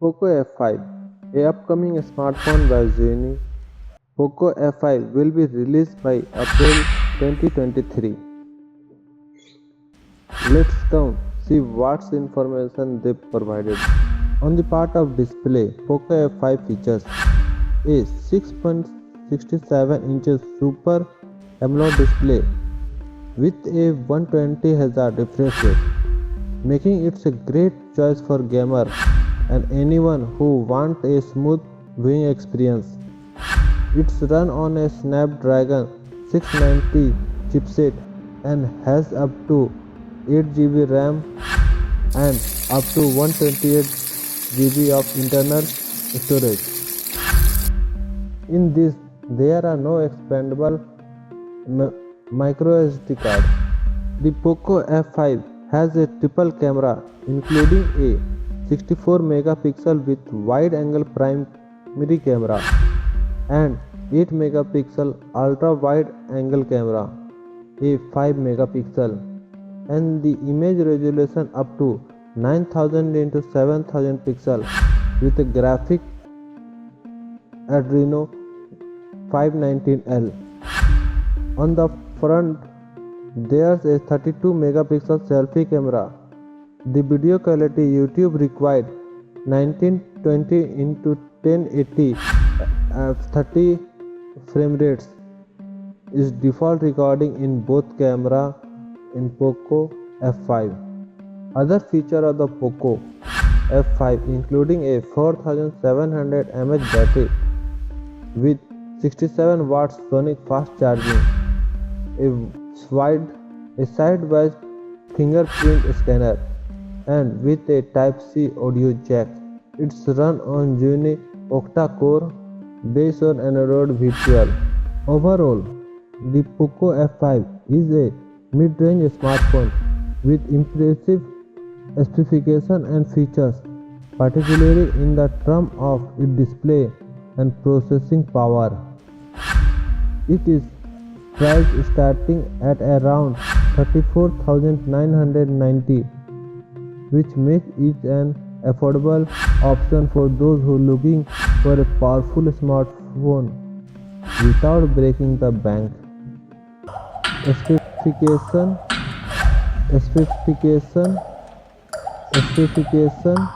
Poco F5, a upcoming smartphone by Xiaomi. Poco F5 will be released by April 2023. Let's now see what's information they provided. On the part of display, Poco F5 features a 6.67 inches Super AMOLED display with a 120Hz refresh rate, making it a great choice for gamers and anyone who wants a smooth viewing experience. It's run on a Snapdragon 690 chipset and has up to 8GB RAM and up to 128GB of internal storage. In this, there are no expandable micro SD card. The Poco F5 has a triple camera including a 64 megapixel with wide angle primary camera and 8 megapixel ultra wide angle camera, a 5 megapixel, and the image resolution up to 9000 into 7000 pixel with a graphic Adreno 519L. On the front, there's a 32 megapixel selfie camera. The video quality YouTube required 1920 into 1080 30 frame rates is default recording in both camera in Poco F5. Other features of the Poco F5 including a 4700 mAh battery with 67 watts sonic fast charging, a side-wise fingerprint scanner, and with a Type-C audio jack. It's run on Xiaomi octa-core based on Android Virtual. Overall, the Poco F5 is a mid-range smartphone with impressive specifications and features, particularly in the terms of its display and processing power. It is priced starting at around 34,990, which makes it an affordable option for those who are looking for a powerful smartphone without breaking the bank. Specification